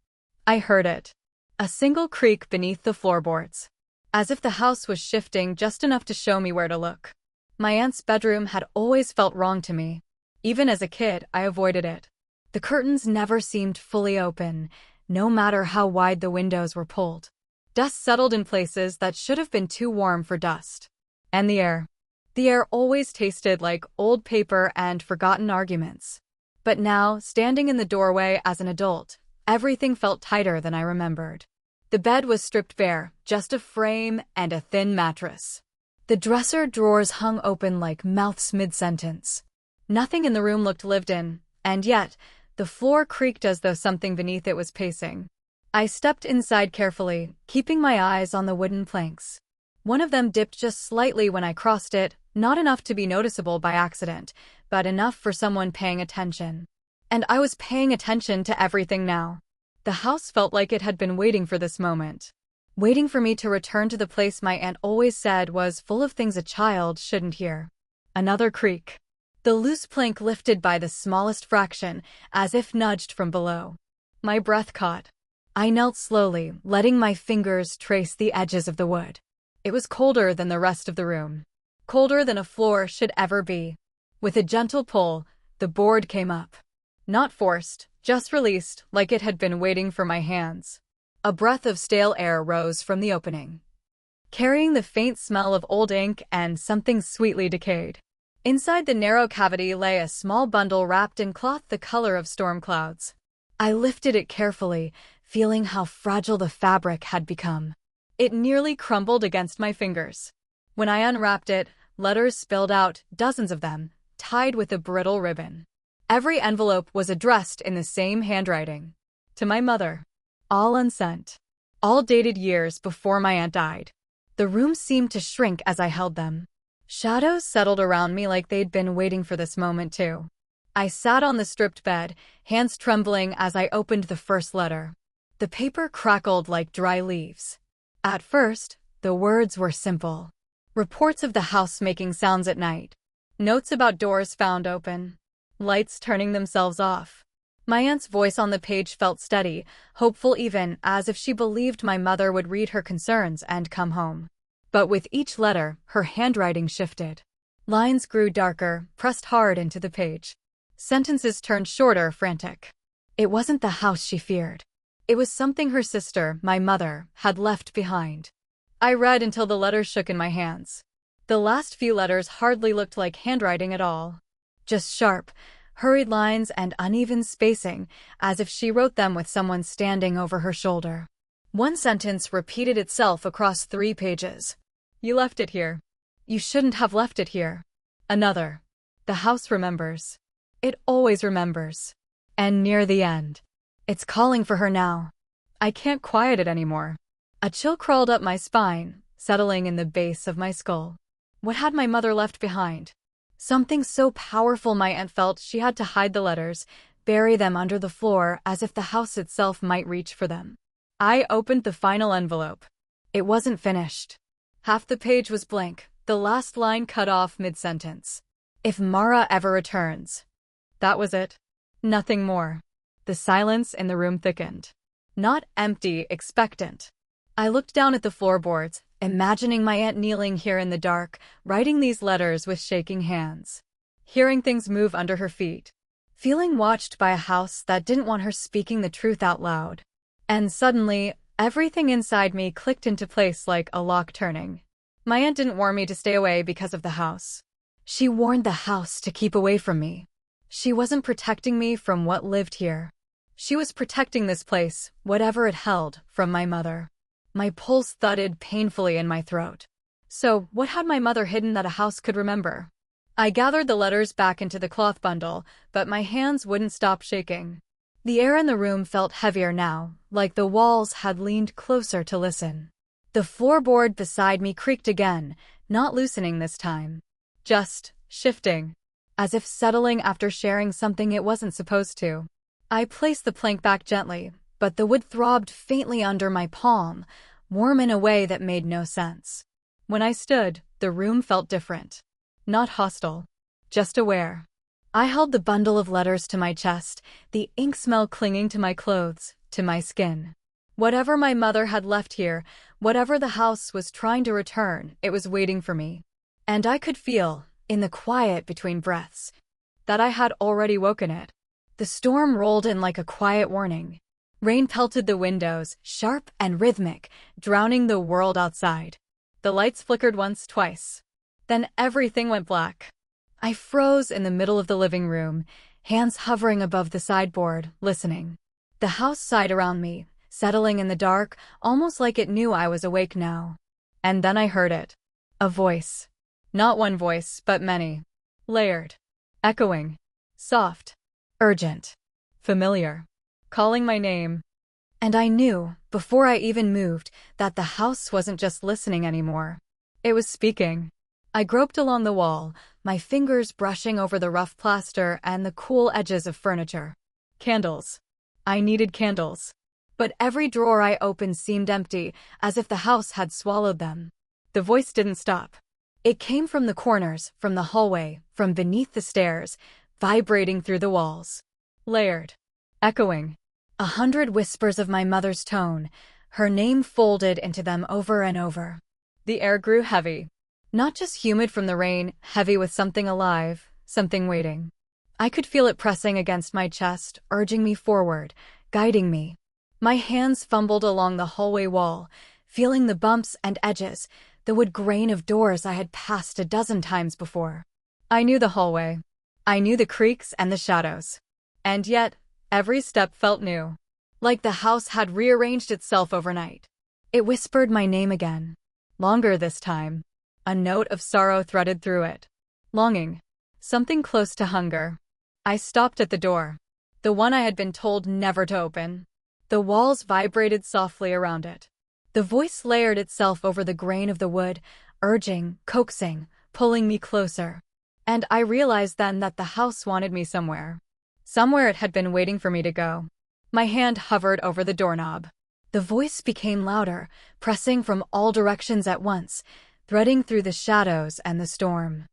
I heard it. A single creak beneath the floorboards. As if the house was shifting just enough to show me where to look. My aunt's bedroom had always felt wrong to me. Even as a kid, I avoided it. The curtains never seemed fully open, no matter how wide the windows were pulled. Dust settled in places that should have been too warm for dust. And the air. The air always tasted like old paper and forgotten arguments. But now, standing in the doorway as an adult, everything felt tighter than I remembered. The bed was stripped bare, just a frame and a thin mattress. The dresser drawers hung open like mouths mid-sentence. Nothing in the room looked lived in, and yet, the floor creaked as though something beneath it was pacing. I stepped inside carefully, keeping my eyes on the wooden planks. One of them dipped just slightly when I crossed it, not enough to be noticeable by accident, but enough for someone paying attention. And I was paying attention to everything now. The house felt like it had been waiting for this moment. Waiting for me to return to the place my aunt always said was full of things a child shouldn't hear. Another creak. The loose plank lifted by the smallest fraction, as if nudged from below. My breath caught. I knelt slowly, letting my fingers trace the edges of the wood. It was colder than the rest of the room. Colder than a floor should ever be. With a gentle pull, the board came up. Not forced, just released, like it had been waiting for my hands. A breath of stale air rose from the opening, carrying the faint smell of old ink and something sweetly decayed. Inside the narrow cavity lay a small bundle wrapped in cloth the color of storm clouds. I lifted it carefully, feeling how fragile the fabric had become. It nearly crumbled against my fingers. When I unwrapped it, letters spilled out, dozens of them, tied with a brittle ribbon. Every envelope was addressed in the same handwriting. To my mother. All unsent. All dated years before my aunt died. The room seemed to shrink as I held them. Shadows settled around me like they'd been waiting for this moment too. I sat on the stripped bed, hands trembling as I opened the first letter. The paper crackled like dry leaves. At first, the words were simple. Reports of the house making sounds at night. Notes about doors found open. Lights turning themselves off. My aunt's voice on the page felt steady, hopeful even, as if she believed my mother would read her concerns and come home. But with each letter, her handwriting shifted. Lines grew darker, pressed hard into the page. Sentences turned shorter, frantic. It wasn't the house she feared. It was something her sister, my mother, had left behind. I read until the letters shook in my hands. The last few letters hardly looked like handwriting at all. Just sharp, hurried lines and uneven spacing, as if she wrote them with someone standing over her shoulder. One sentence repeated itself across 3 pages. You left it here. You shouldn't have left it here. Another. The house remembers. It always remembers. And near the end. It's calling for her now. I can't quiet it anymore. A chill crawled up my spine, settling in the base of my skull. What had my mother left behind? Something so powerful my aunt felt she had to hide the letters, bury them under the floor as if the house itself might reach for them. I opened the final envelope. It wasn't finished. Half the page was blank, the last line cut off mid-sentence. If Mara ever returns. That was it. Nothing more. The silence in the room thickened. Not empty, expectant. I looked down at the floorboards, imagining my aunt kneeling here in the dark, writing these letters with shaking hands. Hearing things move under her feet. Feeling watched by a house that didn't want her speaking the truth out loud. And suddenly, everything inside me clicked into place like a lock turning. My aunt didn't warn me to stay away because of the house. She warned the house to keep away from me. She wasn't protecting me from what lived here. She was protecting this place, whatever it held, from my mother. My pulse thudded painfully in my throat. So, what had my mother hidden that a house could remember? I gathered the letters back into the cloth bundle, but my hands wouldn't stop shaking. The air in the room felt heavier now, like the walls had leaned closer to listen. The floorboard beside me creaked again, not loosening this time. Just shifting. As if settling after sharing something it wasn't supposed to. I placed the plank back gently, but the wood throbbed faintly under my palm, warm in a way that made no sense. When I stood, the room felt different. Not hostile. Just aware. I held the bundle of letters to my chest, the ink smell clinging to my clothes, to my skin. Whatever my mother had left here, whatever the house was trying to return, it was waiting for me. And I could feel, in the quiet between breaths, that I had already woken it. The storm rolled in like a quiet warning. Rain pelted the windows, sharp and rhythmic, drowning the world outside. The lights flickered once, twice. Then everything went black. I froze in the middle of the living room, hands hovering above the sideboard, listening. The house sighed around me, settling in the dark, almost like it knew I was awake now. And then I heard it. A voice. Not one voice, but many. Layered. Echoing. Soft. Urgent. Familiar. Calling my name. And I knew, before I even moved, that the house wasn't just listening anymore. It was speaking. I groped along the wall, my fingers brushing over the rough plaster and the cool edges of furniture. Candles. I needed candles. But every drawer I opened seemed empty, as if the house had swallowed them. The voice didn't stop. It came from the corners, from the hallway, from beneath the stairs, vibrating through the walls. Layered. Echoing. 100 whispers of my mother's tone, her name folded into them over and over. The air grew heavy. Not just humid from the rain, heavy with something alive, something waiting. I could feel it pressing against my chest, urging me forward, guiding me. My hands fumbled along the hallway wall, feeling the bumps and edges, the wood grain of doors I had passed a dozen times before. I knew the hallway. I knew the creaks and the shadows. And yet, every step felt new. Like the house had rearranged itself overnight. It whispered my name again. Longer this time. A note of sorrow threaded through it. Longing. Something close to hunger. I stopped at the door. The one I had been told never to open. The walls vibrated softly around it. The voice layered itself over the grain of the wood, urging, coaxing, pulling me closer. And I realized then that the house wanted me somewhere. Somewhere it had been waiting for me to go. My hand hovered over the doorknob. The voice became louder, pressing from all directions at once, threading through the shadows and the storm.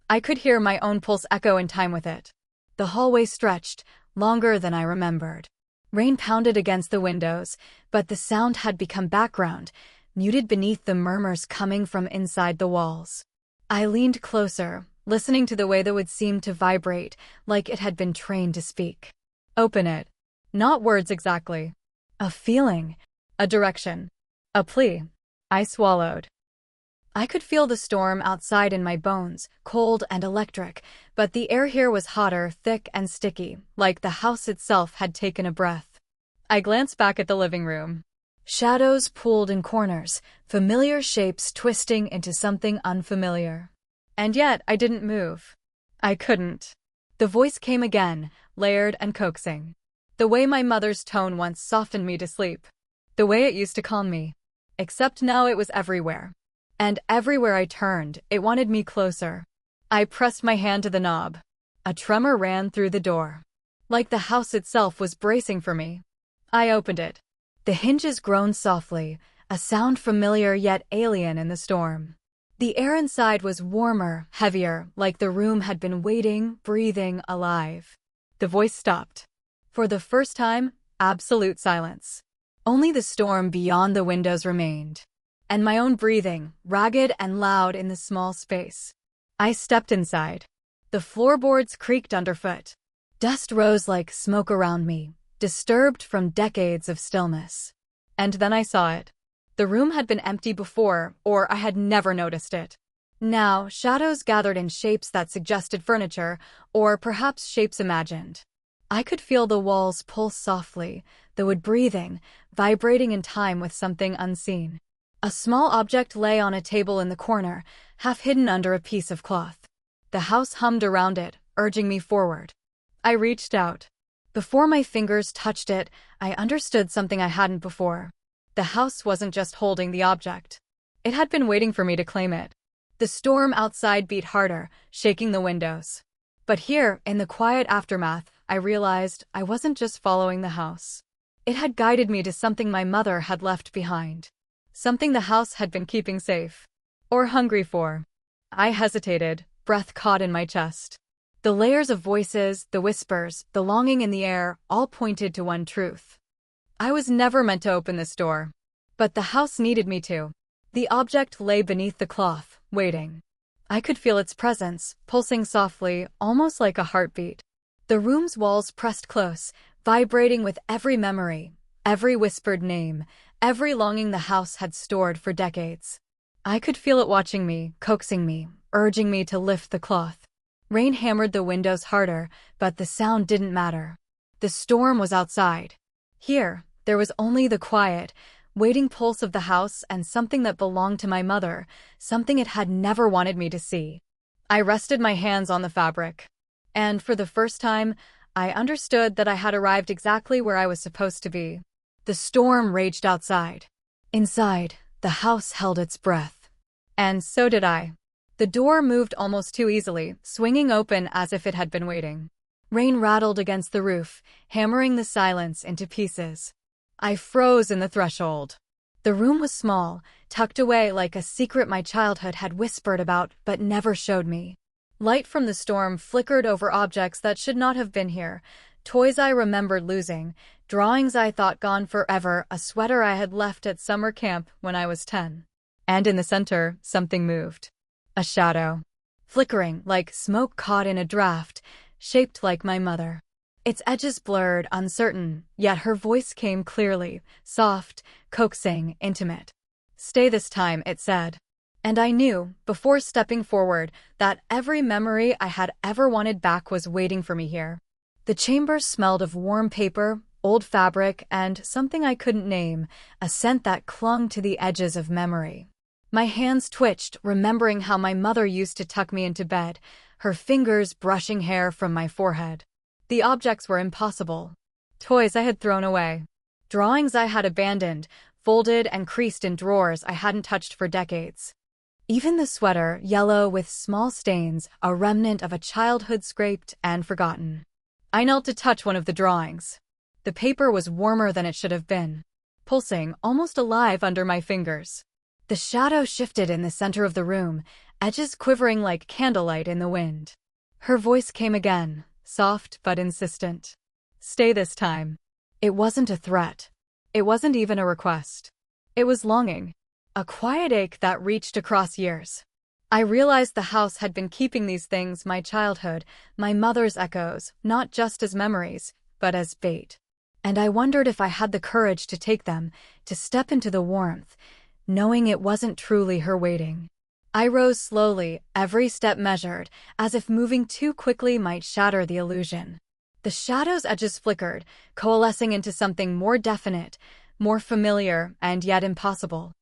I could hear my own pulse echo in time with it. The hallway stretched, longer than I remembered. Rain pounded against the windows, but the sound had become background, muted beneath the murmurs coming from inside the walls. I leaned closer, listening to the way the wood seemed to vibrate, like it had been trained to speak. Open it. Not words exactly. A feeling. A direction. A plea. I swallowed. I could feel the storm outside in my bones, cold and electric, but the air here was hotter, thick and sticky, like the house itself had taken a breath. I glanced back at the living room. Shadows pooled in corners, familiar shapes twisting into something unfamiliar. And yet I didn't move. I couldn't. The voice came again, layered and coaxing. The way my mother's tone once softened me to sleep. The way it used to calm me. Except now it was everywhere. And everywhere I turned, it wanted me closer. I pressed my hand to the knob. A tremor ran through the door. Like the house itself was bracing for me. I opened it. The hinges groaned softly, a sound familiar yet alien in the storm. The air inside was warmer, heavier, like the room had been waiting, breathing, alive. The voice stopped. For the first time, absolute silence. Only the storm beyond the windows remained. And my own breathing, ragged and loud in the small space. I stepped inside. The floorboards creaked underfoot. Dust rose like smoke around me, disturbed from decades of stillness. And then I saw it. The room had been empty before, or I had never noticed it. Now, shadows gathered in shapes that suggested furniture, or perhaps shapes imagined. I could feel the walls pulse softly, the wood breathing, vibrating in time with something unseen. A small object lay on a table in the corner, half hidden under a piece of cloth. The house hummed around it, urging me forward. I reached out. Before my fingers touched it, I understood something I hadn't before. The house wasn't just holding the object. It had been waiting for me to claim it. The storm outside beat harder, shaking the windows. But here, in the quiet aftermath, I realized I wasn't just following the house. It had guided me to something my mother had left behind. Something the house had been keeping safe. Or hungry for. I hesitated, breath caught in my chest. The layers of voices, the whispers, the longing in the air, all pointed to one truth. I was never meant to open this door. But the house needed me to. The object lay beneath the cloth, waiting. I could feel its presence, pulsing softly, almost like a heartbeat. The room's walls pressed close, vibrating with every memory, every whispered name, every longing the house had stored for decades. I could feel it watching me, coaxing me, urging me to lift the cloth. Rain hammered the windows harder, but the sound didn't matter. The storm was outside. Here, there was only the quiet, waiting pulse of the house and something that belonged to my mother, something it had never wanted me to see. I rested my hands on the fabric. And for the first time, I understood that I had arrived exactly where I was supposed to be. The storm raged outside. Inside, the house held its breath. And so did I. The door moved almost too easily, swinging open as if it had been waiting. Rain rattled against the roof, hammering the silence into pieces. I froze in the threshold. The room was small, tucked away like a secret my childhood had whispered about but never showed me. Light from the storm flickered over objects that should not have been here. Toys I remembered losing, drawings I thought gone forever, a sweater I had left at summer camp when I was 10. And in the center, something moved. A shadow. Flickering, like smoke caught in a draft, shaped like my mother. Its edges blurred, uncertain, yet her voice came clearly, soft, coaxing, intimate. "Stay this time," it said. And I knew, before stepping forward, that every memory I had ever wanted back was waiting for me here. The chamber smelled of warm paper, old fabric, and something I couldn't name, a scent that clung to the edges of memory. My hands twitched, remembering how my mother used to tuck me into bed, her fingers brushing hair from my forehead. The objects were impossible. Toys I had thrown away. Drawings I had abandoned, folded and creased in drawers I hadn't touched for decades. Even the sweater, yellow with small stains, a remnant of a childhood scraped and forgotten. I knelt to touch one of the drawings. The paper was warmer than it should have been, pulsing, almost alive under my fingers. The shadow shifted in the center of the room, edges quivering like candlelight in the wind. Her voice came again, soft but insistent. "Stay this time." It wasn't a threat. It wasn't even a request. It was longing. A quiet ache that reached across years. I realized the house had been keeping these things, my childhood, my mother's echoes, not just as memories, but as bait. And I wondered if I had the courage to take them, to step into the warmth, knowing it wasn't truly her waiting. I rose slowly, every step measured, as if moving too quickly might shatter the illusion. The shadow's edges flickered, coalescing into something more definite, more familiar, and yet impossible.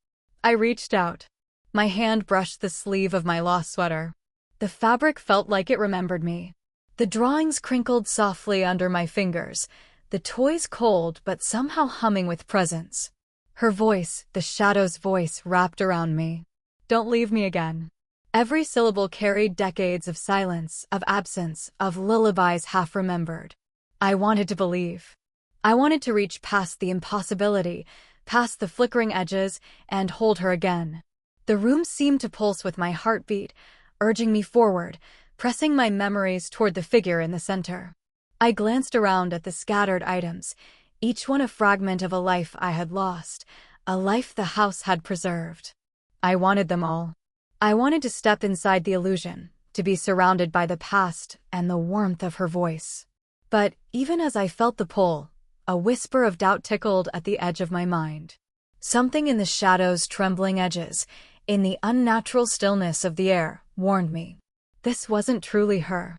I reached out. My hand brushed the sleeve of my lost sweater. The fabric felt like it remembered me. The drawings crinkled softly under my fingers, the toys cold but somehow humming with presence. Her voice, the shadow's voice, wrapped around me. "Don't leave me again." Every syllable carried decades of silence, of absence, of lullabies half remembered. I wanted to believe. I wanted to reach past the impossibility, past the flickering edges, and hold her again. The room seemed to pulse with my heartbeat, urging me forward, pressing my memories toward the figure in the center. I glanced around at the scattered items, each one a fragment of a life I had lost, a life the house had preserved. I wanted them all. I wanted to step inside the illusion, to be surrounded by the past and the warmth of her voice. But even as I felt the pull, a whisper of doubt tickled at the edge of my mind. Something in the shadow's trembling edges, in the unnatural stillness of the air, warned me. This wasn't truly her.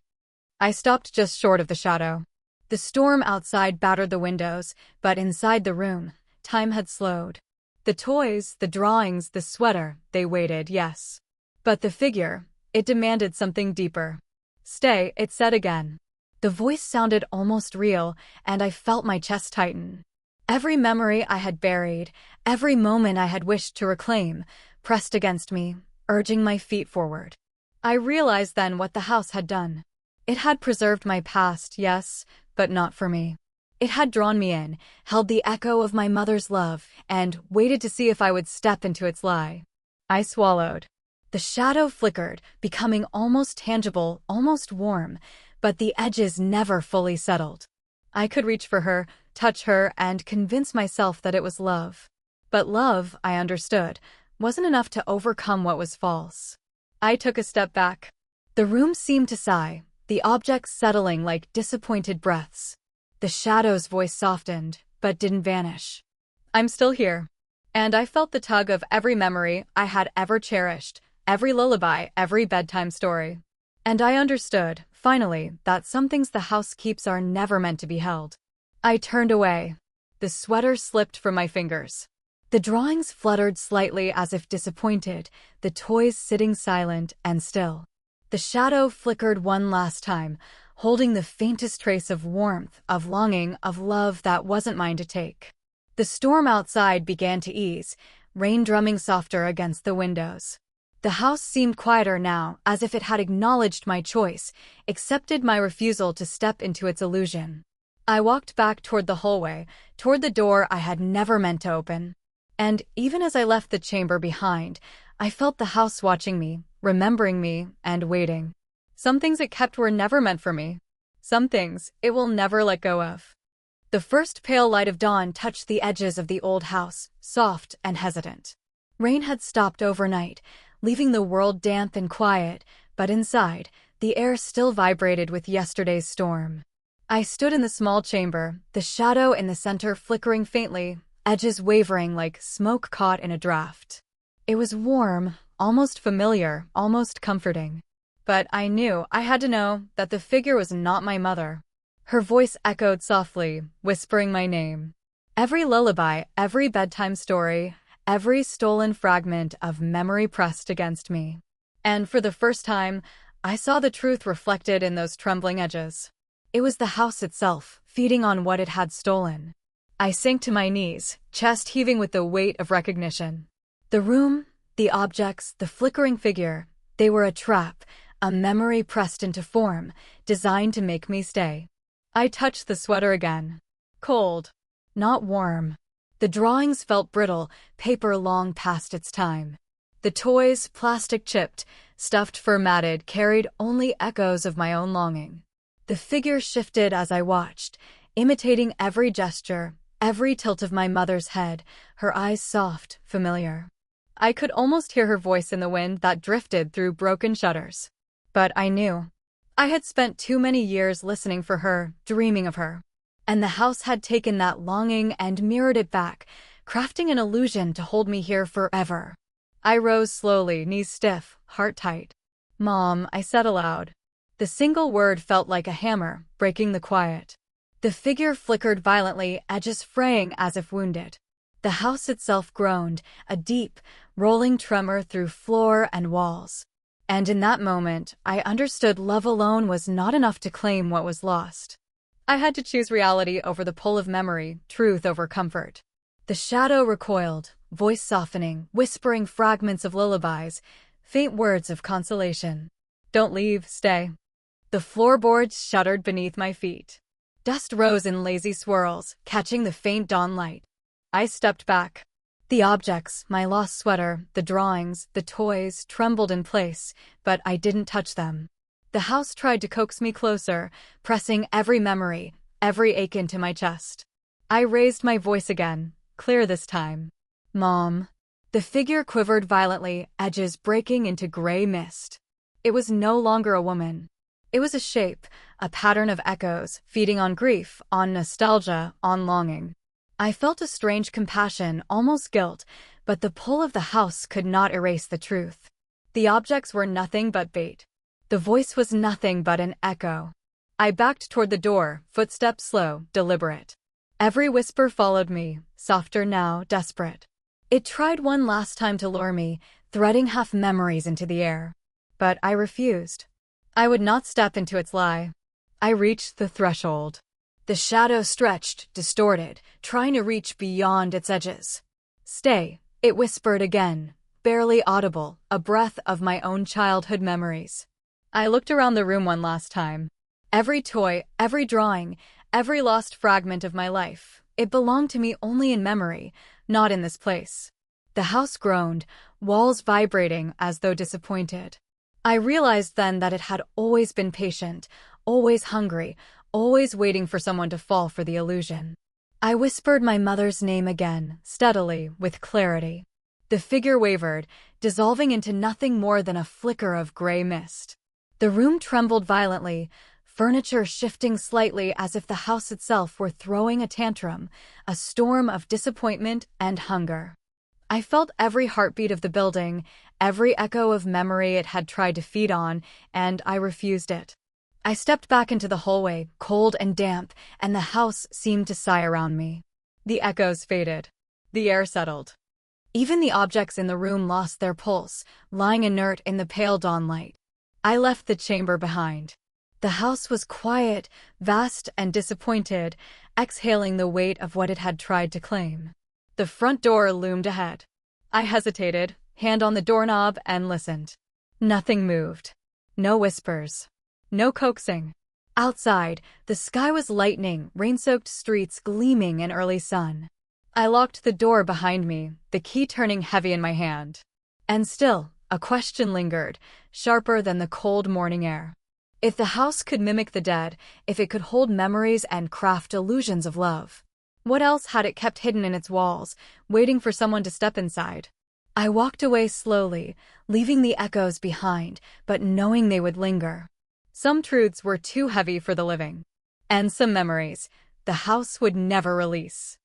I stopped just short of the shadow. The storm outside battered the windows, but inside the room, time had slowed. The toys, the drawings, the sweater, they waited, yes. But the figure, it demanded something deeper. "Stay," it said again. The voice sounded almost real, and I felt my chest tighten. Every memory I had buried, every moment I had wished to reclaim, pressed against me, urging my feet forward. I realized then what the house had done. It had preserved my past, yes, but not for me. It had drawn me in, held the echo of my mother's love, and waited to see if I would step into its lie. I swallowed. The shadow flickered, becoming almost tangible, almost warm, but the edges never fully settled. I could reach for her, touch her, and convince myself that it was love. But love, I understood, wasn't enough to overcome what was false. I took a step back. The room seemed to sigh, the objects settling like disappointed breaths. The shadow's voice softened, but didn't vanish. "I'm still here." And I felt the tug of every memory I had ever cherished, every lullaby, every bedtime story. And I understood, finally, that some things the house keeps are never meant to be held. I turned away. The sweater slipped from my fingers. The drawings fluttered slightly as if disappointed, the toys sitting silent and still. The shadow flickered one last time, holding the faintest trace of warmth, of longing, of love that wasn't mine to take. The storm outside began to ease, rain drumming softer against the windows. The house seemed quieter now, as if it had acknowledged my choice, accepted my refusal to step into its illusion. I walked back toward the hallway, toward the door I had never meant to open. And even as I left the chamber behind, I felt the house watching me, remembering me, and waiting. Some things it kept were never meant for me. Some things it will never let go of. The first pale light of dawn touched the edges of the old house, soft and hesitant. Rain had stopped overnight, leaving the world damp and quiet, but inside, the air still vibrated with yesterday's storm. I stood in the small chamber, the shadow in the center flickering faintly, edges wavering like smoke caught in a draft. It was warm, almost familiar, almost comforting. But I knew I had to know that the figure was not my mother. Her voice echoed softly, whispering my name. Every lullaby, every bedtime story, every stolen fragment of memory pressed against me. And for the first time, I saw the truth reflected in those trembling edges. It was the house itself, feeding on what it had stolen. I sank to my knees, chest heaving with the weight of recognition. The room, the objects, the flickering figure, they were a trap, a memory pressed into form, designed to make me stay. I touched the sweater again. Cold, not warm. The drawings felt brittle, paper long past its time. The toys, plastic chipped, stuffed fur matted, carried only echoes of my own longing. The figure shifted as I watched, imitating every gesture, every tilt of my mother's head, her eyes soft, familiar. I could almost hear her voice in the wind that drifted through broken shutters. But I knew. I had spent too many years listening for her, dreaming of her. And the house had taken that longing and mirrored it back, crafting an illusion to hold me here forever. I rose slowly, knees stiff, heart tight. "Mom," I said aloud. The single word felt like a hammer, breaking the quiet. The figure flickered violently, edges fraying as if wounded. The house itself groaned, a deep, rolling tremor through floor and walls. And in that moment, I understood love alone was not enough to claim what was lost. I had to choose reality over the pull of memory, truth over comfort. The shadow recoiled, voice softening, whispering fragments of lullabies, faint words of consolation. "Don't leave, stay." The floorboards shuddered beneath my feet. Dust rose in lazy swirls, catching the faint dawn light. I stepped back. The objects, my lost sweater, the drawings, the toys, trembled in place, but I didn't touch them. The house tried to coax me closer, pressing every memory, every ache into my chest. I raised my voice again, clear this time. "Mom." The figure quivered violently, edges breaking into gray mist. It was no longer a woman. It was a shape, a pattern of echoes, feeding on grief, on nostalgia, on longing. I felt a strange compassion, almost guilt, but the pull of the house could not erase the truth. The objects were nothing but bait. The voice was nothing but an echo. I backed toward the door, footsteps slow, deliberate. Every whisper followed me, softer now, desperate. It tried one last time to lure me, threading half memories into the air. But I refused. I would not step into its lie. I reached the threshold. The shadow stretched, distorted, trying to reach beyond its edges. "Stay," it whispered again, barely audible, a breath of my own childhood memories. I looked around the room one last time. Every toy, every drawing, every lost fragment of my life, it belonged to me only in memory, not in this place. The house groaned, walls vibrating as though disappointed. I realized then that it had always been patient, always hungry, always waiting for someone to fall for the illusion. I whispered my mother's name again, steadily, with clarity. The figure wavered, dissolving into nothing more than a flicker of gray mist. The room trembled violently, furniture shifting slightly as if the house itself were throwing a tantrum, a storm of disappointment and hunger. I felt every heartbeat of the building, every echo of memory it had tried to feed on, and I refused it. I stepped back into the hallway, cold and damp, and the house seemed to sigh around me. The echoes faded. The air settled. Even the objects in the room lost their pulse, lying inert in the pale dawn light. I left the chamber behind. The house was quiet, vast and disappointed, exhaling the weight of what it had tried to claim. The front door loomed ahead. I hesitated, hand on the doorknob, and listened. Nothing moved. No whispers. No coaxing. Outside, the sky was lightning, rain-soaked streets gleaming in early sun. I locked the door behind me, the key turning heavy in my hand. And still, a question lingered, sharper than the cold morning air. If the house could mimic the dead, if it could hold memories and craft illusions of love, what else had it kept hidden in its walls, waiting for someone to step inside? I walked away slowly, leaving the echoes behind, but knowing they would linger. Some truths were too heavy for the living. And some memories the house would never release.